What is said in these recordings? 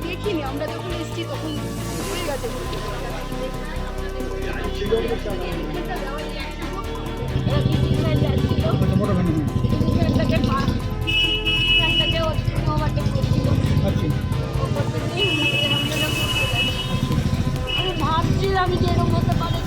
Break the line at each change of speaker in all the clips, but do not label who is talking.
দেখিনি, আমরা যখন এসেছি তখন হয়ে গেছে। আমি ভাবছিলাম যে এরকম হতে পারে।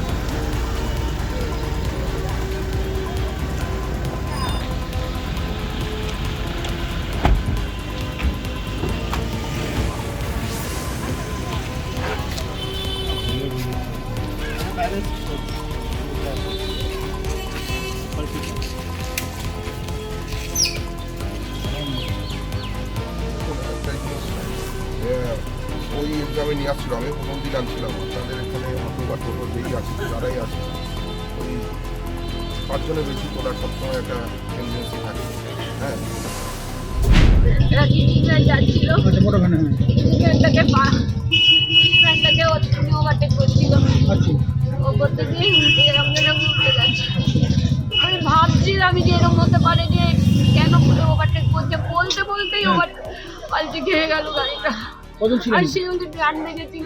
ওই এক্সামে নিয়ে আসছিল, আমি প্রথম দিন আনছিলাম তাদের এখানে অথবা টোটো যেই আছে যারাই আছে ওই 5 জনের বেশি তোলার সবসময় একটা টেন্ডেন্সি থাকে। হ্যাঁ,
এরা যাচ্ছিল, ওভারটেক করছিল, ও করতে গিয়ে এরকম উল্টে যাচ্ছে। আমি ভাবছিলাম যে এরকম হতে পারে, যে কেন ওভারটেক করছে, বলতে বলতেই ওভার পাল্টে খেয়ে গেল গাড়িটা। আর সেরকম গান লেগেছিল,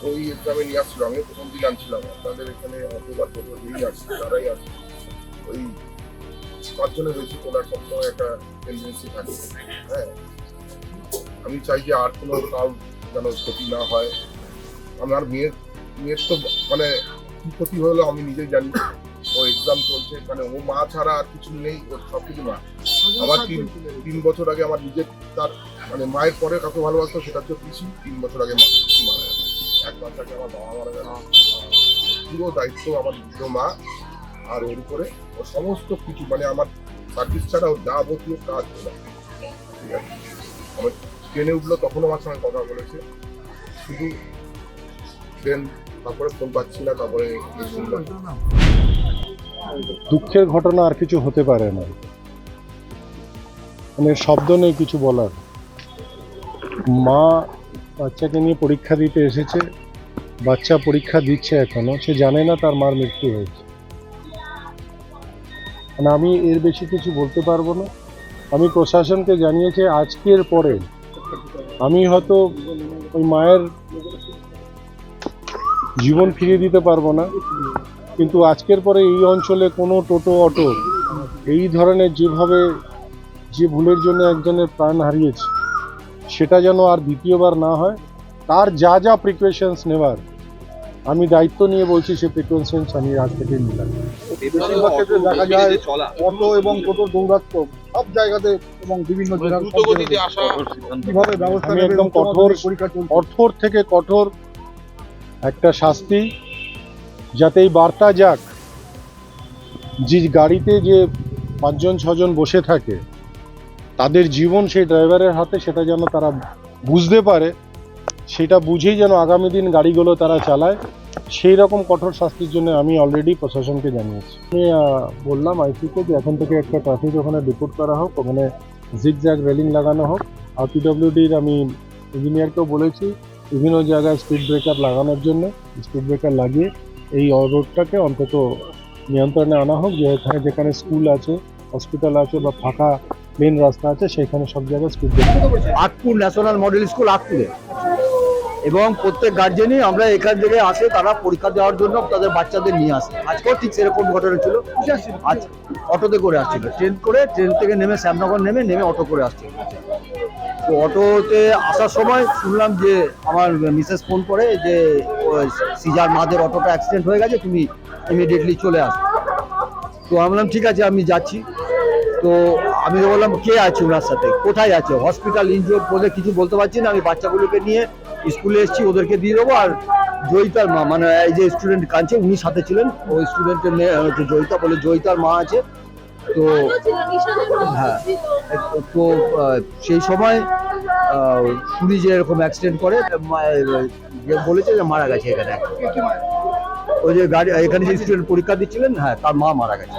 ওই এক্সামে নিয়ে আসছিল, আমি প্রথম দিন আনছিলাম তাদের এখানে অথবা টোটো যেই আছে যারাই আছে ওই 5 জনের বেশি তোলার সবসময় একটা টেন্ডেন্সি থাকে। হ্যাঁ, আমি চাই যে আর কোনো কাউ যেন ক্ষতি না হয়। আমার মেয়ের তো মানে কি ক্ষতি হলো আমি নিজেই জানি। ও এক্সাম চলছে, মানে ও মা ছাড়া আর কিছু নেই, ওর সব কিছু মা। আমার 3 বছর আগে আমার নিজের তার মানে মায়ের পরে কাকে ভালোবাসতো সেটা হচ্ছে পিসি। 3 বছর আগে পিসি মারা গেল, 1 মাস আগে আমার বাবা মারা গেল। পুরো দায়িত্ব আমার দুটো মা আর ওর উপরে ও সমস্ত কিছু, মানে আমার সার্ভিস ছাড়া ও যাবতীয় কাজ ছিল। ঠিক আছে, আমার ট্রেনে উঠলো তখন আমার সঙ্গে কথা বলেছে, শুধু ট্রেন, তারপরে ফোন পাচ্ছি না, তারপরে
দুঃখের ঘটনা আর কিছু হতে পারে না, মানে শব্দ নেই কিছু বলার। মা বাচ্চাকে নিয়ে পরীক্ষা দিতে এসেছে, বাচ্চা পরীক্ষা দিচ্ছে এখনো, সে জানে না তার মার মৃত্যু হয়েছে। মানে আমি এর বেশি কিছু বলতে পারবো না। আমি প্রশাসনকে জানিয়েছি আজকের পরে আমি হয়তো ওই মায়ের জীবন ফিরিয়ে দিতে পারবো না, কিন্তু আজকের পরে এই অঞ্চলে কোনো টোটো অটো এই ধরনের যেভাবে যে ভুলের জন্য একজনের প্রাণ হারিয়েছে সেটা যেন আর দ্বিতীয়বার না হয়। তার যা যা প্রিকশনস নেওয়ার আমি দায়িত্ব নিয়ে বলছি, সে প্রিকশনস আমি আজ থেকে নিলাম।
বেশিরভাগ ক্ষেত্রে দেখা যায় অটো এবং টোটো দৌরাত্ম সব জায়গাতে এবং বিভিন্ন কিভাবে ব্যবস্থা
আমি একদম কঠোর থেকে কঠোর একটা শাস্তি, যাতে এই বার্তা যাক যে গাড়িতে যে 5 জন 6 জন বসে থাকে তাদের জীবন সেই ড্রাইভারের হাতে, সেটা যেন তারা বুঝতে পারে, সেটা বুঝেই যেন আগামী দিন গাড়িগুলো তারা চালায়। সেই রকম কঠোর শাস্তির জন্য আমি অলরেডি প্রশাসনকে জানিয়েছি। আমি বললাম আইসিকে যে এখন থেকে একটা ট্রাফিক ওখানে রিপোর্ট করা হোক, ওখানে জিগজ্যাগ রেলিং লাগানো হোক। আর পিডব্লিউডির আমি ইঞ্জিনিয়ারকেও বলেছি বিভিন্ন জায়গায় স্পিড ব্রেকার লাগানোর জন্য, স্পিড ব্রেকার লাগিয়ে এই রোডটাকে অন্তত নিয়ন্ত্রণে আনা হোক। যেখানে যেখানে স্কুল আছে, হসপিটাল আছে বা ফাঁকা মেন রাস্তা আছে সেখানে সব জায়গায় speed breaker.
Atpur national model school আটপুরে, এবং প্রত্যেক গার্জেনই আমরা এখান থেকে আসে, তারা পরীক্ষা দেওয়ার জন্য তাদের বাচ্চাদের নিয়ে আসে। আজকেও ঠিক সেরকম ঘটনা ছিল। আজ অটোতে করে আসছিল, ট্রেন থেকে নেমে শ্যামনগর নেমে অটো করে আসছিল। তো অটোতে আসার সময় শুনলাম যে আমার মিসেস ফোন করে যে সিজার মাদের অটোটা অ্যাক্সিডেন্ট হয়ে গেছে, তুমি ইমিডিয়েটলি চলে আসো। তো আমি বললাম ঠিক আছে আমি যাচ্ছি। তো আমি বললাম কে আছে ওনার সাথে, কোথায় আছে, হসপিটাল ইনজোর বলে কিছু বলতে পারছি না, আমি বাচ্চাগুলোকে নিয়ে স্কুলে এসেছি, ওদেরকে দিয়ে দেবো। আর জয়িতার মা, মানে এই যে স্টুডেন্ট কাঁদছে উনি সাথে ছিলেন, ওই স্টুডেন্টের মেয়ে হচ্ছে জয়িতা বলে, জয়িতার মা আছে। তো হ্যাঁ, তো সেই সময় শুনি যে এরকম অ্যাক্সিডেন্ট করে, বলেছে যে মারা গেছে এখানে। ওই যে গাড়ি এখানে যে স্টুডেন্ট পরীক্ষা দিচ্ছিলেন, হ্যাঁ তার মা মারা গেছে।